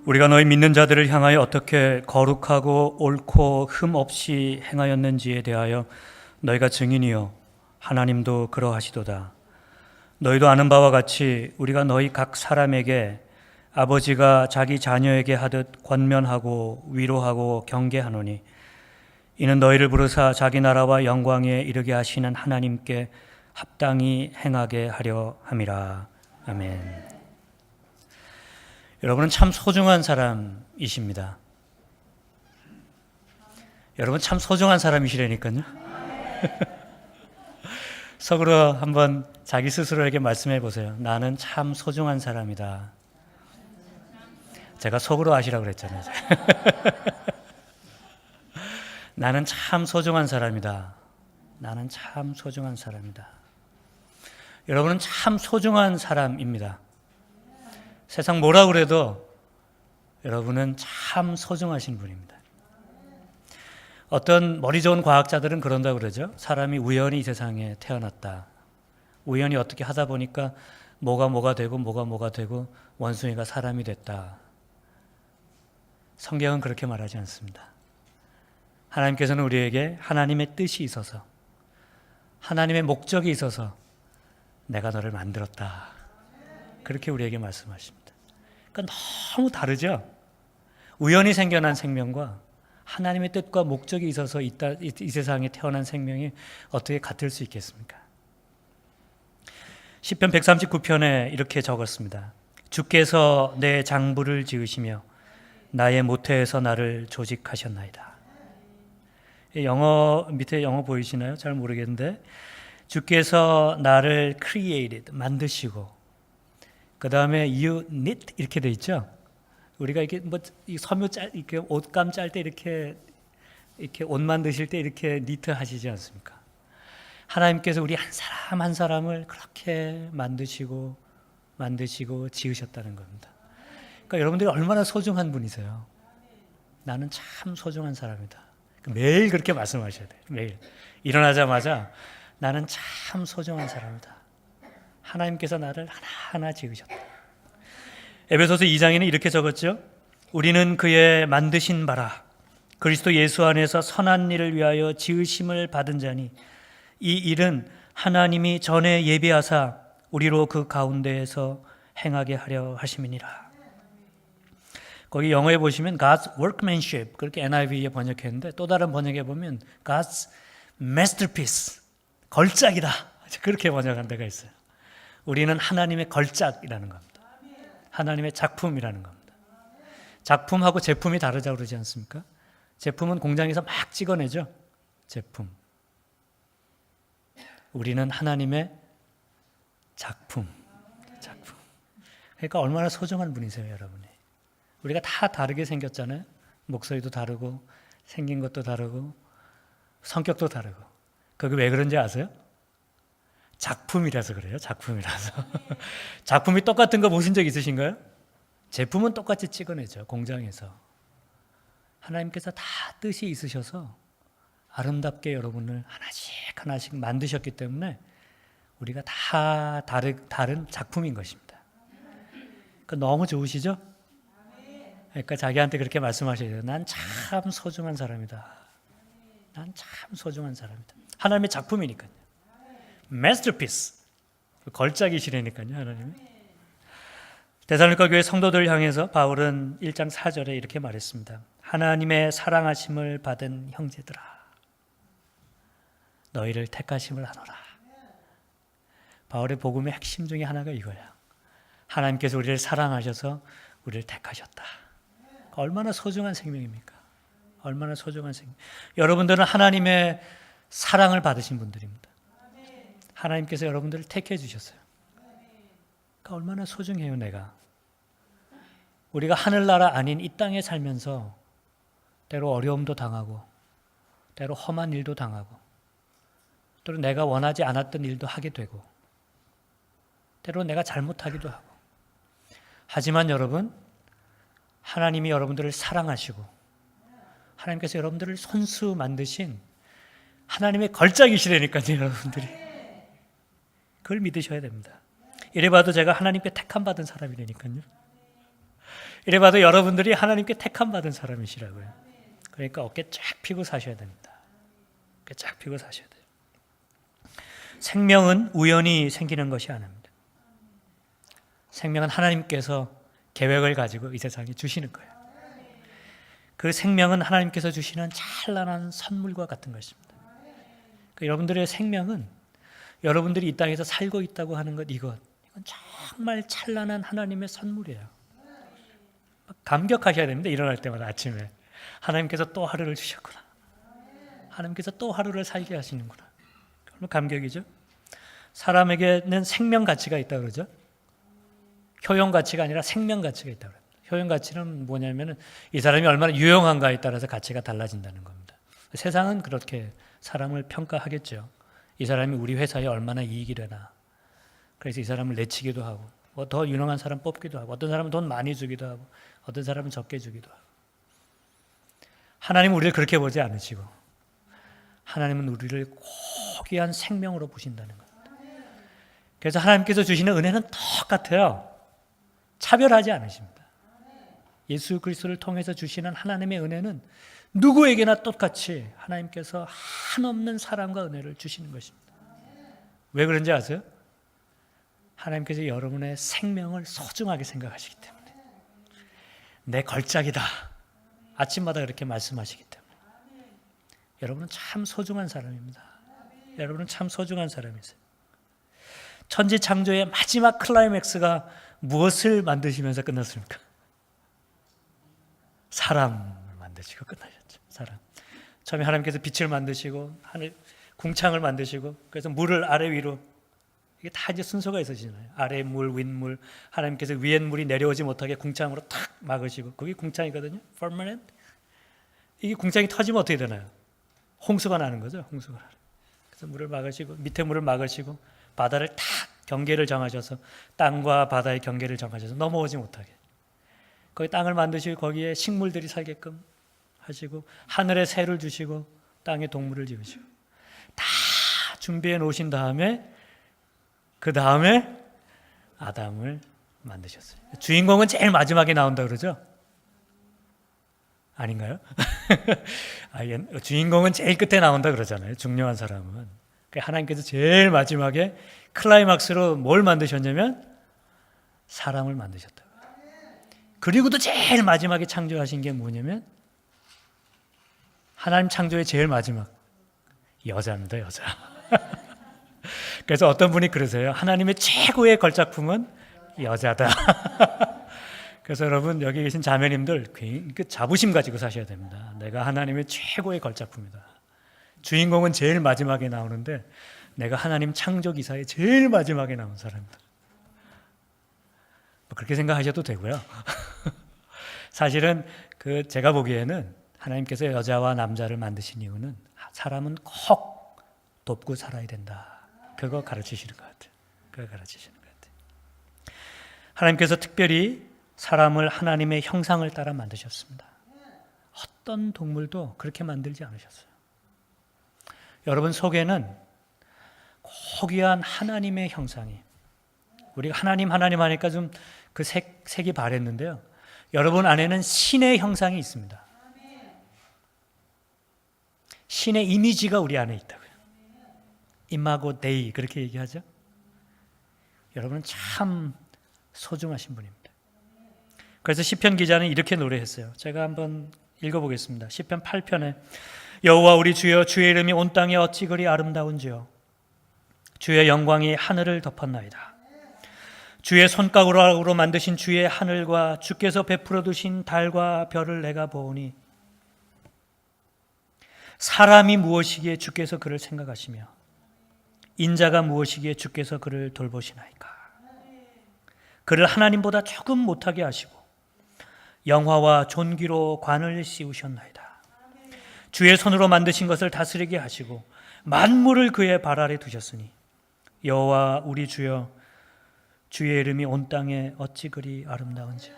우리가 너희 믿는 자들을 향하여 어떻게 거룩하고 옳고 흠 없이 행하였는지에 대하여 너희가 증인이요 하나님도 그러하시도다. 너희도 아는 바와 같이 우리가 너희 각 사람에게 아버지가 자기 자녀에게 하듯 권면하고 위로하고 경계하노니 이는 너희를 부르사 자기 나라와 영광에 이르게 하시는 하나님께 합당히 행하게 하려 함이라. 아멘. 여러분은 참 소중한 사람이십니다. 여러분 참 소중한 사람이시라니까요. 속으로 한번 자기 스스로에게 말씀해 보세요. 나는 참 소중한 사람이다. 제가 속으로 하시라고 그랬잖아요. 나는 참 소중한 사람이다. 나는 참 소중한 사람이다. 여러분은 참 소중한 사람입니다. 세상 뭐라 그래도 여러분은 참 소중하신 분입니다. 어떤 머리 좋은 과학자들은 그런다고 그러죠. 사람이 우연히 이 세상에 태어났다. 우연히 어떻게 하다 보니까 뭐가 되고 원숭이가 사람이 됐다. 성경은 그렇게 말하지 않습니다. 하나님께서는 우리에게 하나님의 뜻이 있어서, 하나님의 목적이 있어서 내가 너를 만들었다. 그렇게 우리에게 말씀하십니다. 그러니까 너무 다르죠? 우연히 생겨난 생명과 하나님의 뜻과 목적이 있어서 이 세상에 태어난 생명이 어떻게 같을 수 있겠습니까? 시편 139편에 이렇게 적었습니다. 주께서 내 장부를 지으시며 나의 모태에서 나를 조직하셨나이다. 영어 밑에 영어 보이시나요? 잘 모르겠는데 주께서 나를 created 만드시고 그 다음에 you knit 이렇게 돼 있죠. 우리가 이렇게 뭐 섬유 이렇게 옷감 짤 때 이렇게 옷 만드실 때 이렇게 니트 하시지 않습니까? 하나님께서 우리 한 사람 한 사람을 그렇게 만드시고 지으셨다는 겁니다. 그러니까 여러분들이 얼마나 소중한 분이세요. 나는 참 소중한 사람이다. 매일 그렇게 말씀하셔야 돼요. 매일 일어나자마자 나는 참 소중한 사람이다. 하나님께서 나를 하나하나 지으셨다. 에베소서 2장에는 이렇게 적었죠. 우리는 그의 만드신 바라 그리스도 예수 안에서 선한 일을 위하여 지으심을 받은 자니 이 일은 하나님이 전에 예비하사 우리로 그 가운데에서 행하게 하려 하심이니라. 거기 영어에 보시면 God's workmanship 그렇게 NIV에 번역했는데 또 다른 번역에 보면 God's masterpiece 걸작이다 그렇게 번역한 데가 있어요. 우리는 하나님의 걸작이라는 겁니다. 하나님의 작품이라는 겁니다. 작품하고 제품이 다르다고 그러지 않습니까? 제품은 공장에서 막 찍어내죠. 제품. 우리는 하나님의 작품. 그러니까 얼마나 소중한 분이세요, 여러분이. 우리가 다 다르게 생겼잖아요. 목소리도 다르고 생긴 것도 다르고 성격도 다르고. 그게 왜 그런지 아세요? 작품이라서 그래요. 작품이라서. 작품이 똑같은 거 보신 적 있으신가요? 제품은 똑같이 찍어내죠. 공장에서. 하나님께서 다 뜻이 있으셔서 아름답게 여러분을 하나씩 만드셨기 때문에 우리가 다 다른 작품인 것입니다. 너무 좋으시죠? 그러니까 자기한테 그렇게 말씀하셔야 돼요. 난 참 소중한 사람이다. 난 참 소중한 사람이다. 하나님의 작품이니까요. masterpiece. 걸작이시라니까요, 하나님이. 데살로니가 교회 성도들 향해서 바울은 1장 4절에 이렇게 말했습니다. 하나님의 사랑하심을 받은 형제들아, 너희를 택하심을 하노라. 바울의 복음의 핵심 중에 하나가 이거야. 하나님께서 우리를 사랑하셔서 우리를 택하셨다. 얼마나 소중한 생명입니까? 얼마나 소중한 생명. 여러분들은 하나님의 사랑을 받으신 분들입니다. 하나님께서 여러분들을 택해 주셨어요. 그러니까 얼마나 소중해요, 내가. 우리가 하늘나라 아닌 이 땅에 살면서 때로 어려움도 당하고 때로 험한 일도 당하고 때로 내가 원하지 않았던 일도 하게 되고 때로 내가 잘못하기도 하고. 하지만 여러분, 하나님이 여러분들을 사랑하시고 하나님께서 여러분들을 손수 만드신 하나님의 걸작이시라니까요, 여러분들이. 그걸 믿으셔야 됩니다. 이래봐도 제가 하나님께 택함 받은 사람이라니까요. 이래봐도 여러분들이 하나님께 택함 받은 사람이시라고요. 그러니까 어깨 쫙 펴고 사셔야 됩니다. 어깨 쫙 펴고 사셔야 돼요. 생명은 우연히 생기는 것이 아닙니다. 생명은 하나님께서 계획을 가지고 이 세상에 주시는 거예요. 그 생명은 하나님께서 주시는 찬란한 선물과 같은 것입니다. 여러분들의 생명은 여러분들이 이 땅에서 살고 있다고 하는 것, 이건 정말 찬란한 하나님의 선물이에요. 감격하셔야 됩니다. 일어날 때마다 아침에. 하나님께서 또 하루를 주셨구나. 하나님께서 또 하루를 살게 하시는구나. 그러면 감격이죠. 사람에게는 생명 가치가 있다고 그러죠. 효용 가치가 아니라 생명 가치가 있다고 그래요. 효용 가치는 뭐냐면 이 사람이 얼마나 유용한가에 따라서 가치가 달라진다는 겁니다. 세상은 그렇게 사람을 평가하겠죠. 이 사람이 우리 회사에 얼마나 이익이 되나. 그래서 이 사람을 내치기도 하고 뭐 더 유능한 사람 뽑기도 하고 어떤 사람은 돈 많이 주기도 하고 어떤 사람은 적게 주기도 하고. 하나님은 우리를 그렇게 보지 않으시고 하나님은 우리를 고귀한 생명으로 보신다는 겁니다. 그래서 하나님께서 주시는 은혜는 똑같아요. 차별하지 않으십니다. 예수 그리스도를 통해서 주시는 하나님의 은혜는 누구에게나 똑같이 하나님께서 한없는 사랑과 은혜를 주시는 것입니다. 왜 그런지 아세요? 하나님께서 여러분의 생명을 소중하게 생각하시기 때문에. 내 걸작이다. 아침마다 그렇게 말씀하시기 때문에. 여러분은 참 소중한 사람입니다. 여러분은 참 소중한 사람이세요. 천지 창조의 마지막 클라이맥스가 무엇을 만드시면서 끝났습니까? 사람을 만드시고 끝나셨죠. 사람. 처음에 하나님께서 빛을 만드시고 하늘 궁창을 만드시고 그래서 물을 아래 위로 이게 다 이제 순서가 있으시잖아요. 아래 물, 윗물. 하나님께서 위에 물이 내려오지 못하게 궁창으로 탁 막으시고 그게 궁창이거든요. permanent. 이게 궁창이 터지면 어떻게 되나요? 홍수가 나는 거죠. 홍수가. 그래서 물을 막으시고 밑에 물을 막으시고 바다를 탁 경계를 정하셔서 땅과 바다의 경계를 정하셔서 넘어오지 못하게 거기 땅을 만드시고 거기에 식물들이 살게끔 하시고 하늘에 새를 주시고 땅에 동물을 지으시고 다 준비해 놓으신 다음에 그 다음에 아담을 만드셨어요. 주인공은 제일 마지막에 나온다 그러죠? 아닌가요? 주인공은 제일 끝에 나온다 그러잖아요. 중요한 사람은. 하나님께서 제일 마지막에 클라이막스로 뭘 만드셨냐면 사람을 만드셨다. 그리고도 제일 마지막에 창조하신 게 뭐냐면 하나님 창조의 제일 마지막 여자입니다. 여자. 그래서 어떤 분이 그러세요. 하나님의 최고의 걸작품은 여자다. 그래서 여러분 여기 계신 자매님들 그 자부심 가지고 사셔야 됩니다. 내가 하나님의 최고의 걸작품이다. 주인공은 제일 마지막에 나오는데 내가 하나님 창조 기사의 제일 마지막에 나온 사람이다. 그렇게 생각하셔도 되고요. 사실은 제가 보기에는 하나님께서 여자와 남자를 만드신 이유는 사람은 꼭 돕고 살아야 된다. 그거 가르치시는 것 같아요. 그거 가르치시는 것 같아요. 하나님께서 특별히 사람을 하나님의 형상을 따라 만드셨습니다. 어떤 동물도 그렇게 만들지 않으셨어요. 여러분 속에는 고귀한 하나님의 형상이, 우리가 하나님 하니까 좀 그 색이 바랬는데요. 여러분 안에는 신의 형상이 있습니다. 신의 이미지가 우리 안에 있다고요. 이마고 데이 그렇게 얘기하죠. 여러분은 참 소중하신 분입니다. 그래서 시편 기자는 이렇게 노래했어요. 제가 한번 읽어보겠습니다. 시편 8편에 여호와 우리 주여, 주의 이름이 온 땅에 어찌 그리 아름다운지요. 주의 영광이 하늘을 덮었나이다. 주의 손가락으로 만드신 주의 하늘과 주께서 베풀어 두신 달과 별을 내가 보오니 사람이 무엇이기에 주께서 그를 생각하시며 인자가 무엇이기에 주께서 그를 돌보시나이까. 그를 하나님보다 조금 못하게 하시고 영화와 존귀로 관을 씌우셨나이다. 주의 손으로 만드신 것을 다스리게 하시고 만물을 그의 발 아래 두셨으니 여호와 우리 주여, 주의 이름이 온 땅에 어찌 그리 아름다운지.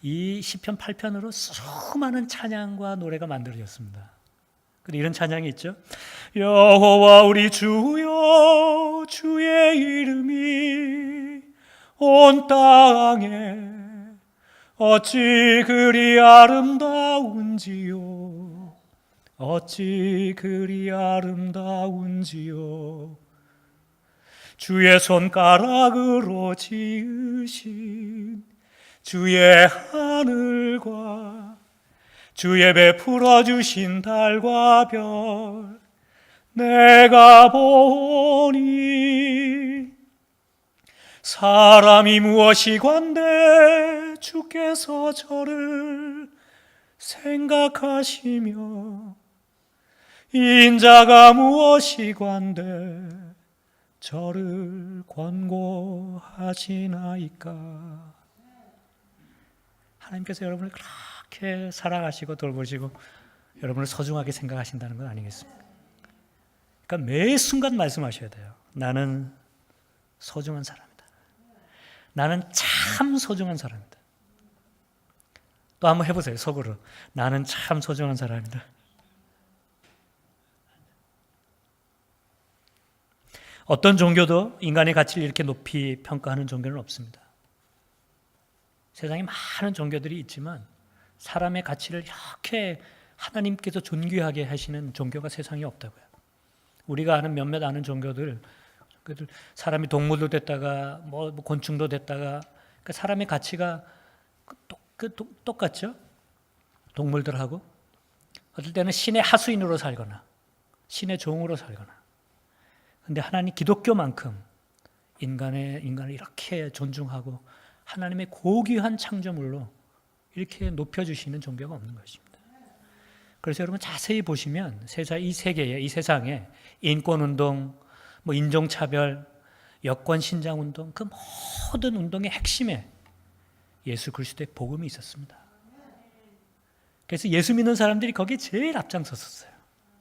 이 시편 8편으로 수많은 찬양과 노래가 만들어졌습니다. 그리고 이런 찬양이 있죠. 여호와 우리 주여, 주의 이름이 온 땅에 어찌 그리 아름다운지요. 어찌 그리 아름다운지요. 주의 손가락으로 지으신 주의 하늘과 주의 베풀어 주신 달과 별 내가 보니 사람이 무엇이건대 주께서 저를 생각하시며 인자가 무엇이건대 저를 권고하시나이까. 하나님께서 여러분을 그렇게 사랑하시고 돌보시고 여러분을 소중하게 생각하신다는 건 아니겠습니까? 그러니까 매 순간 말씀하셔야 돼요. 나는 소중한 사람이다. 나는 참 소중한 사람이다. 또 한번 해보세요. 속으로. 나는 참 소중한 사람이다. 어떤 종교도 인간의 가치를 이렇게 높이 평가하는 종교는 없습니다. 세상에 많은 종교들이 있지만 사람의 가치를 이렇게 하나님께서 존귀하게 하시는 종교가 세상에 없다고요. 우리가 아는 몇몇 아는 종교들 사람이 동물도 됐다가 뭐 곤충도 됐다가 그러니까 사람의 가치가 똑같죠. 동물들하고 어떨 때는 신의 하수인으로 살거나 신의 종으로 살거나. 그런데 하나님 기독교만큼 인간을 이렇게 존중하고 하나님의 고귀한 창조물로 이렇게 높여주시는 종교가 없는 것입니다. 그래서 여러분 자세히 보시면 이 세계에, 이 세상에 인권운동, 인종차별, 여권신장운동 그 모든 운동의 핵심에 예수 그리스도의 복음이 있었습니다. 그래서 예수 믿는 사람들이 거기에 제일 앞장섰어요.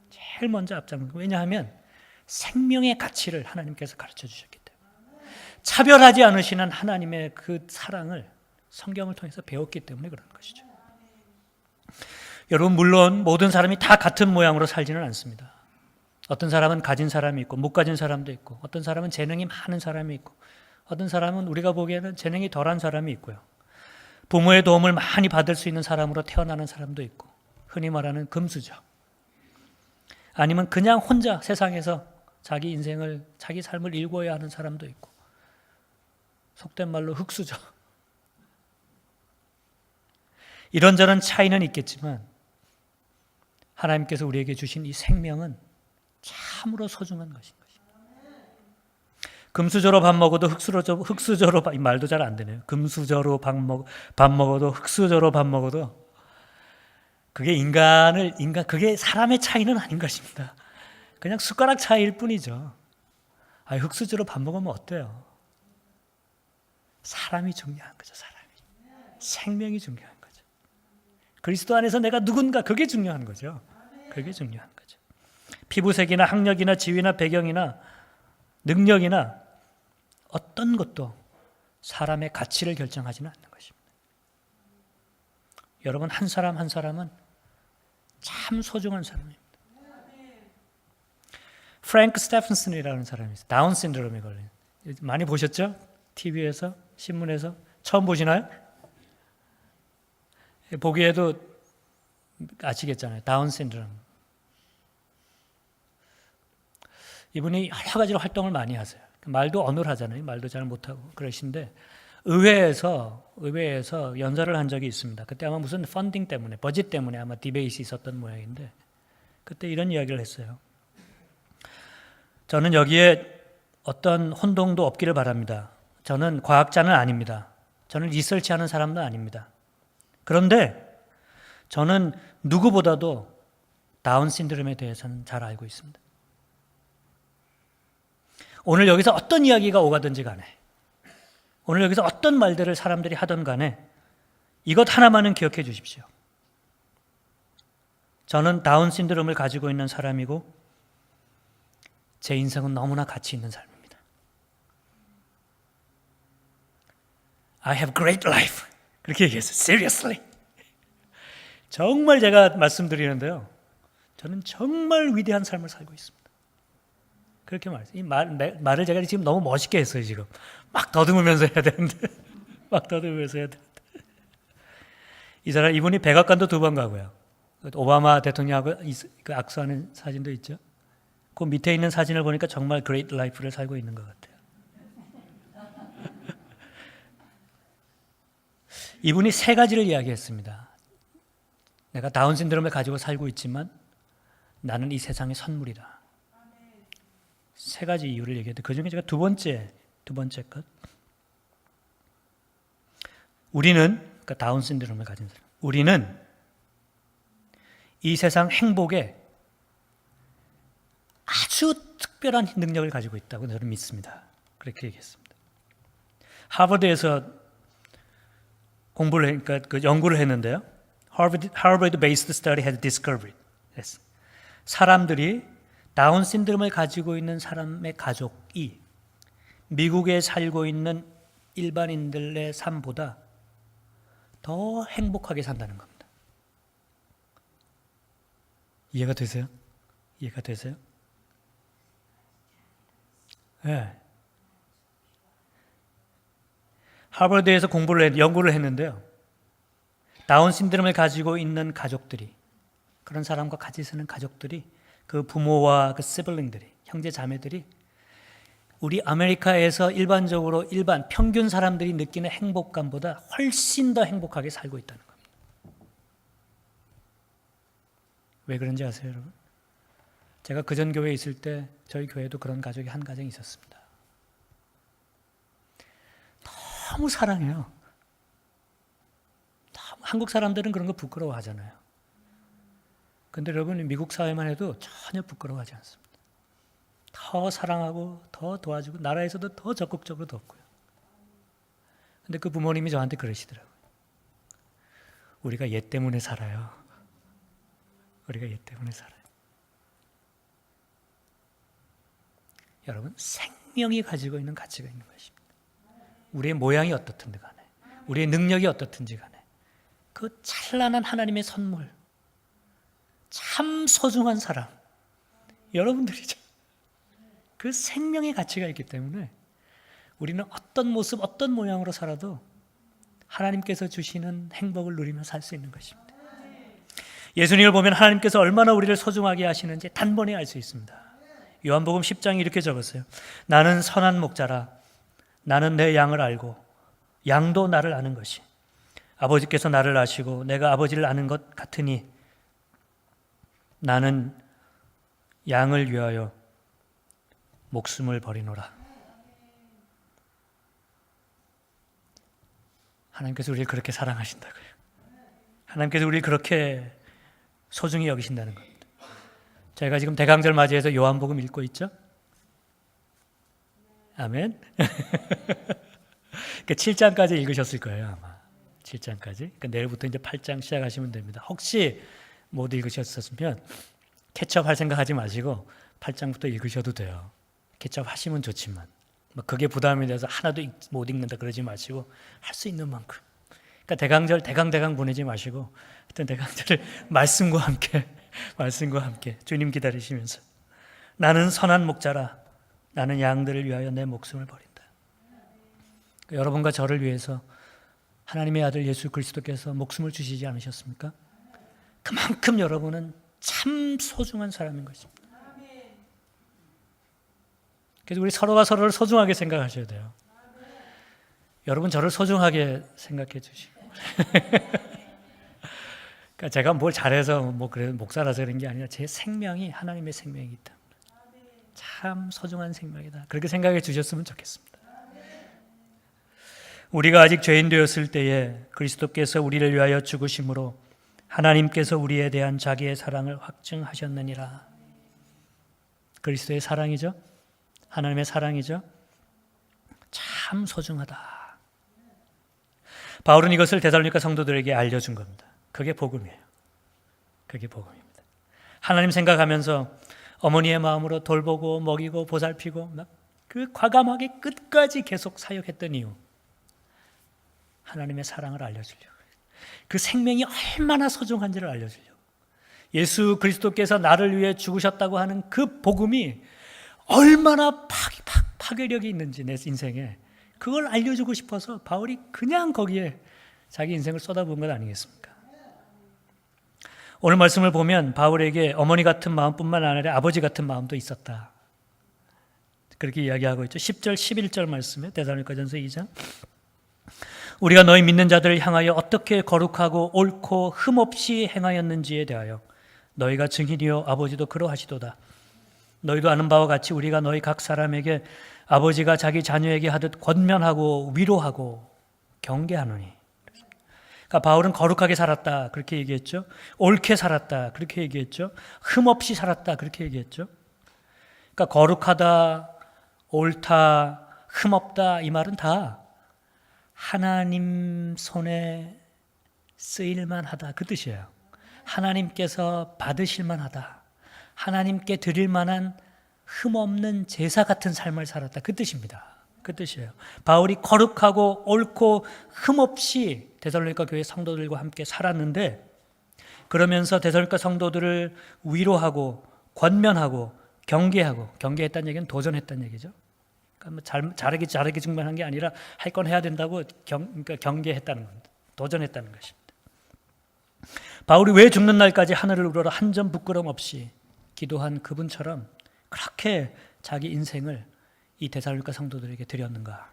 제일 먼저 앞장섰어요. 왜냐하면 생명의 가치를 하나님께서 가르쳐 주셨기 때문에 차별하지 않으시는 하나님의 그 사랑을 성경을 통해서 배웠기 때문에 그런 것이죠. 여러분 물론 모든 사람이 다 같은 모양으로 살지는 않습니다. 어떤 사람은 가진 사람이 있고 못 가진 사람도 있고 어떤 사람은 재능이 많은 사람이 있고 어떤 사람은 우리가 보기에는 재능이 덜한 사람이 있고요. 부모의 도움을 많이 받을 수 있는 사람으로 태어나는 사람도 있고 흔히 말하는 금수저. 아니면 그냥 혼자 세상에서 자기 인생을, 자기 삶을 일궈야 하는 사람도 있고, 속된 말로 흙수저. 이런저런 차이는 있겠지만 하나님께서 우리에게 주신 이 생명은 참으로 소중한 것인 것입니다. 금수저로 밥 먹어도 흙수저로 이 말도 잘 안 되네요. 금수저로 밥 먹어도 흙수저로 밥 먹어도 그게 그게 사람의 차이는 아닌 것입니다. 그냥 숟가락 차이일 뿐이죠. 흙수저로 밥 먹으면 어때요? 사람이 중요한 거죠. 사람이. 생명이 중요한 거죠. 그리스도 안에서 내가 누군가, 그게 중요한 거죠. 그게 중요한 거죠. 피부색이나 학력이나 지위나 배경이나 능력이나 어떤 것도 사람의 가치를 결정하지는 않는 것입니다. 여러분, 한 사람 한 사람은 참 소중한 사람입니다. 프랭크 스테펀슨이라는 사람이 있어요. 다운 신드롬에 걸린. 많이 보셨죠? TV에서, 신문에서. 처음 보시나요? 보기에도 아시겠잖아요. 다운 신드롬. 이분이 여러 가지로 활동을 많이 하세요. 말도 어눌하잖아요. 말도 잘 못하고 그러신데 의회에서 연설을 한 적이 있습니다. 그때 아마 무슨 펀딩 때문에, 버짓 때문에 아마 디베이트가 있었던 모양인데 그때 이런 이야기를 했어요. 저는 여기에 어떤 혼동도 없기를 바랍니다. 저는 과학자는 아닙니다. 저는 리서치하는 사람도 아닙니다. 그런데 저는 누구보다도 다운 신드롬에 대해서는 잘 알고 있습니다. 오늘 여기서 어떤 이야기가 오가든지 간에, 오늘 여기서 어떤 말들을 사람들이 하던 간에 이것 하나만은 기억해 주십시오. 저는 다운 신드롬을 가지고 있는 사람이고 제 인생은 너무나 가치 있는 삶입니다. I have great life. 그렇게 얘기했어요. Seriously. 정말 제가 말씀드리는데요. 저는 정말 위대한 삶을 살고 있습니다. 그렇게 말했어요. 이 말을 제가 지금 너무 멋있게 했어요. 지금 막 더듬으면서 해야 되는데 막 더듬으면서 해야 되는데 이분이 백악관도 2번 가고요. 오바마 대통령하고 그 악수하는 사진도 있죠. 그 밑에 있는 사진을 보니까 정말 그레이트 라이프를 살고 있는 것 같아요. 이분이 3가지를 이야기했습니다. 내가 다운 신드롬을 가지고 살고 있지만 나는 이 세상의 선물이다. 3가지 이유를 얘기했는데 그 중에 제가 두 번째 것. 우리는, 그러니까 다운 신드롬을 가진 사람, 우리는 이 세상 행복에 아주 특별한 능력을 가지고 있다고 저는 믿습니다. 그렇게 얘기했습니다. 하버드에서 그러니까 그 연구를 했는데요. Harvard-based study had discovered. 사람들이 다운 신드롬을 가지고 있는 사람의 가족이 미국에 살고 있는 일반인들의 삶보다 더 행복하게 산다는 겁니다. 이해가 되세요? 이해가 되세요? 네. 하버드에서 연구를 했는데요. 다운 신드롬을 가지고 있는 가족들이, 그런 사람과 같이 사는 가족들이, 그 부모와 그 시블링들이, 형제 자매들이 우리 아메리카에서 일반적으로 평균 사람들이 느끼는 행복감보다 훨씬 더 행복하게 살고 있다는 겁니다. 왜 그런지 아세요, 여러분? 제가 그전 교회에 있을 때 저희 교회도 그런 가족이 한 가정이 있었습니다. 너무 사랑해요. 한국 사람들은 그런 거 부끄러워하잖아요. 근데 여러분, 미국 사회만 해도 전혀 부끄러워하지 않습니다. 더 사랑하고 더 도와주고 나라에서도 더 적극적으로 돕고요. 근데 그 부모님이 저한테 그러시더라고요. 우리가 얘 때문에 살아요. 우리가 얘 때문에 살아요. 여러분, 생명이 가지고 있는 가치가 있는 것입니다. 우리의 모양이 어떻든지 간에, 우리의 능력이 어떻든지 간에 그 찬란한 하나님의 선물, 참 소중한 사람, 여러분들이죠. 그 생명의 가치가 있기 때문에 우리는 어떤 모습, 어떤 모양으로 살아도 하나님께서 주시는 행복을 누리며 살 수 있는 것입니다. 예수님을 보면 하나님께서 얼마나 우리를 소중하게 하시는지 단번에 알 수 있습니다. 요한복음 10장에 이렇게 적었어요. 나는 선한 목자라. 나는 내 양을 알고 양도 나를 아는 것이. 아버지께서 나를 아시고 내가 아버지를 아는 것 같으니 나는 양을 위하여 목숨을 버리노라. 하나님께서 우리를 그렇게 사랑하신다고요. 하나님께서 우리를 그렇게 소중히 여기신다는 겁니다. 저희가 지금 대강절 맞이해서 요한복음 읽고 있죠? 아멘. 7장까지 읽으셨을 거예요, 아마. 7장까지. 그러니까 내일부터 이제 8장 시작하시면 됩니다. 혹시 못 읽으셨으면 캐치업할 생각하지 마시고 8장부터 읽으셔도 돼요. 캐치업하시면 좋지만 그게 부담이 돼서 하나도 못 읽는다 그러지 마시고 할 수 있는 만큼. 그러니까 대강절 대강 보내지 마시고 하여튼 대강절을 말씀과 함께 주님 기다리시면서 나는 선한 목자라. 나는 양들을 위하여 내 목숨을 버린다. 그러니까 여러분과 저를 위해서 하나님의 아들 예수 그리스도께서 목숨을 주시지 않으셨습니까? 그만큼 여러분은 참 소중한 사람인 것입니다. 그래서 우리 서로가 서로를 소중하게 생각하셔야 돼요. 여러분 저를 소중하게 생각해 주시고. 그러니까 제가 뭘 잘해서 그래 목사라서 그런 게 아니라 제 생명이 하나님의 생명이기 때문에 참 소중한 생명이다. 그렇게 생각해 주셨으면 좋겠습니다. 우리가 아직 죄인 되었을 때에 그리스도께서 우리를 위하여 죽으심으로 하나님께서 우리에 대한 자기의 사랑을 확증하셨느니라. 그리스도의 사랑이죠. 하나님의 사랑이죠. 참 소중하다. 바울은 이것을 데살로니가 성도들에게 알려준 겁니다. 그게 복음이에요. 그게 복음입니다. 하나님 생각하면서 어머니의 마음으로 돌보고 먹이고 보살피고 막 그 과감하게 끝까지 계속 사역했던 이유, 하나님의 사랑을 알려주려고, 그 생명이 얼마나 소중한지를 알려주려고, 예수 그리스도께서 나를 위해 죽으셨다고 하는 그 복음이 얼마나 파괴력이 있는지 내 인생에 그걸 알려주고 싶어서 바울이 그냥 거기에 자기 인생을 쏟아부은 것 아니겠습니까? 오늘 말씀을 보면 바울에게 어머니 같은 마음뿐만 아니라 아버지 같은 마음도 있었다. 그렇게 이야기하고 있죠. 10절 11절 말씀에 데살로니가전서 2장. 우리가 너희 믿는 자들을 향하여 어떻게 거룩하고 옳고 흠없이 행하였는지에 대하여 너희가 증인이요 아버지도 그러하시도다. 너희도 아는 바와 같이 우리가 너희 각 사람에게 아버지가 자기 자녀에게 하듯 권면하고 위로하고 경계하노니. 그러니까 바울은 거룩하게 살았다 그렇게 얘기했죠. 옳게 살았다 그렇게 얘기했죠. 흠없이 살았다 그렇게 얘기했죠. 그러니까 거룩하다, 옳다, 흠없다 이 말은 다 하나님 손에 쓰일만 하다 그 뜻이에요. 하나님께서 받으실 만하다. 하나님께 드릴 만한 흠없는 제사 같은 삶을 살았다 그 뜻입니다. 그 뜻이에요. 바울이 거룩하고 옳고 흠없이 데살로니가 교회 성도들과 함께 살았는데, 그러면서 데살로니가 성도들을 위로하고 권면하고 경계했다는 얘기는 도전했다는 얘기죠. 그러니까 뭐 잘하게 증명한 게 아니라 할 건 해야 된다고 그러니까 경계했다는 겁니다. 도전했다는 것입니다. 바울이 왜 죽는 날까지 하늘을 우러러 한 점 부끄럼 없이 기도한 그분처럼 그렇게 자기 인생을 이 데살로니가 성도들에게 드렸는가?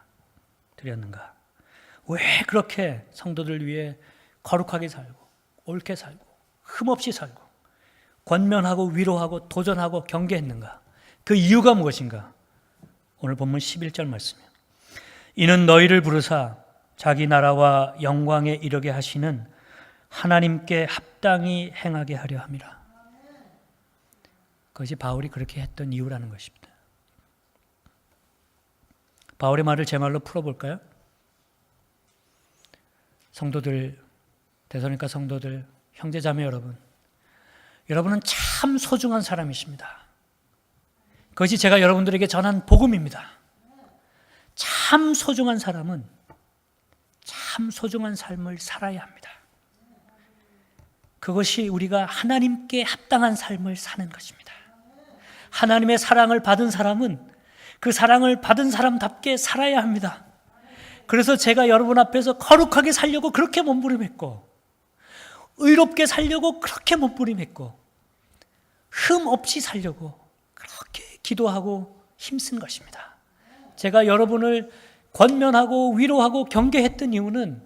왜 그렇게 성도들 위해 거룩하게 살고 옳게 살고 흠없이 살고 권면하고 위로하고 도전하고 경계했는가? 그 이유가 무엇인가? 오늘 본문 11절 말씀이에요. 이는 너희를 부르사 자기 나라와 영광에 이르게 하시는 하나님께 합당히 행하게 하려 함이라. 그것이 바울이 그렇게 했던 이유라는 것입니다. 바울의 말을 제 말로 풀어볼까요? 성도들, 데살로니가 성도들, 형제자매 여러분, 여러분은 참 소중한 사람이십니다. 그것이 제가 여러분들에게 전한 복음입니다. 참 소중한 사람은 참 소중한 삶을 살아야 합니다. 그것이 우리가 하나님께 합당한 삶을 사는 것입니다. 하나님의 사랑을 받은 사람은 그 사랑을 받은 사람답게 살아야 합니다. 그래서 제가 여러분 앞에서 거룩하게 살려고 그렇게 몸부림했고, 의롭게 살려고 그렇게 몸부림했고 흠 없이 살려고 그렇게 기도하고 힘쓴 것입니다. 제가 여러분을 권면하고 위로하고 경계했던 이유는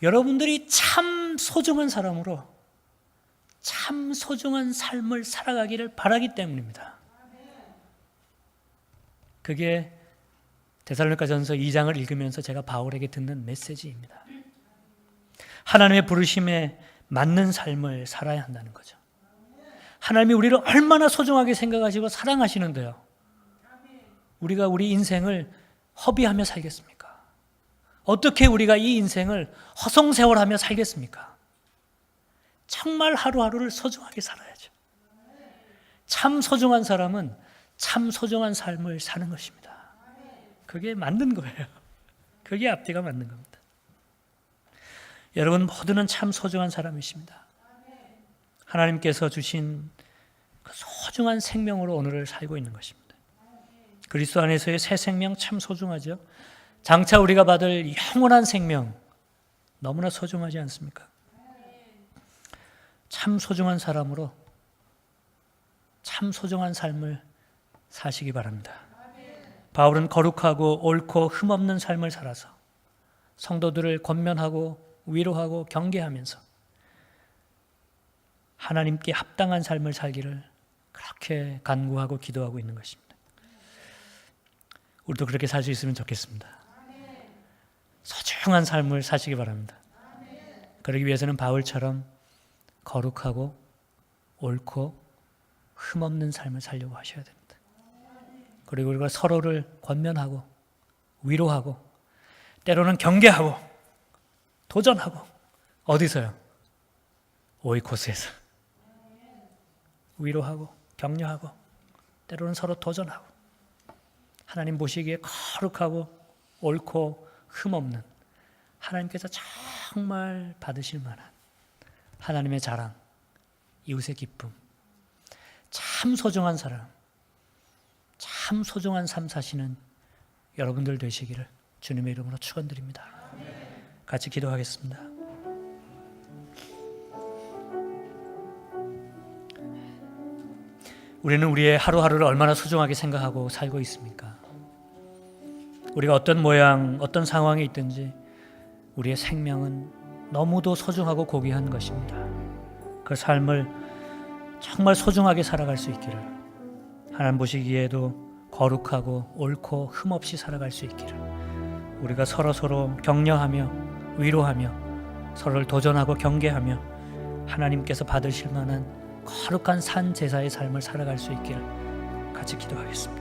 여러분들이 참 소중한 사람으로 참 소중한 삶을 살아가기를 바라기 때문입니다. 그게 데살로니가전서 2장을 읽으면서 제가 바울에게 듣는 메시지입니다. 하나님의 부르심에 맞는 삶을 살아야 한다는 거죠. 하나님이 우리를 얼마나 소중하게 생각하시고 사랑하시는데요, 우리가 우리 인생을 허비하며 살겠습니까? 어떻게 우리가 이 인생을 허송세월하며 살겠습니까? 정말 하루하루를 소중하게 살아야죠. 참 소중한 사람은 참 소중한 삶을 사는 것입니다. 그게 맞는 거예요. 그게 앞뒤가 맞는 겁니다. 여러분 모두는 참 소중한 사람이십니다. 하나님께서 주신 그 소중한 생명으로 오늘을 살고 있는 것입니다. 그리스도 안에서의 새 생명 참 소중하죠. 장차 우리가 받을 영원한 생명 너무나 소중하지 않습니까? 참 소중한 사람으로 참 소중한 삶을 사시기 바랍니다. 바울은 거룩하고 옳고 흠없는 삶을 살아서 성도들을 권면하고 위로하고 경계하면서 하나님께 합당한 삶을 살기를 그렇게 간구하고 기도하고 있는 것입니다. 우리도 그렇게 살 수 있으면 좋겠습니다. 소중한 삶을 사시기 바랍니다. 그러기 위해서는 바울처럼 거룩하고 옳고 흠없는 삶을 살려고 하셔야 됩니다. 그리고 우리가 서로를 권면하고 위로하고 때로는 경계하고 도전하고 어디서요? 오이코스에서 위로하고 격려하고 때로는 서로 도전하고 하나님 보시기에 거룩하고 옳고 흠없는 하나님께서 정말 받으실 만한 하나님의 자랑, 이웃의 기쁨, 참 소중한 사람, 참 소중한 삶 사시는 여러분들 되시기를 주님의 이름으로 축원드립니다. 같이 기도하겠습니다. 우리는 우리의 하루하루를 얼마나 소중하게 생각하고 살고 있습니까? 우리가 어떤 모양, 어떤 상황에 있든지 우리의 생명은 너무도 소중하고 고귀한 것입니다. 그 삶을 정말 소중하게 살아갈 수 있기를, 하나님 보시기에도 거룩하고 옳고 흠없이 살아갈 수 있기를, 우리가 서로 격려하며 위로하며 서로를 도전하고 경계하며 하나님께서 받으실 만한 거룩한 산 제사의 삶을 살아갈 수 있기를 같이 기도하겠습니다.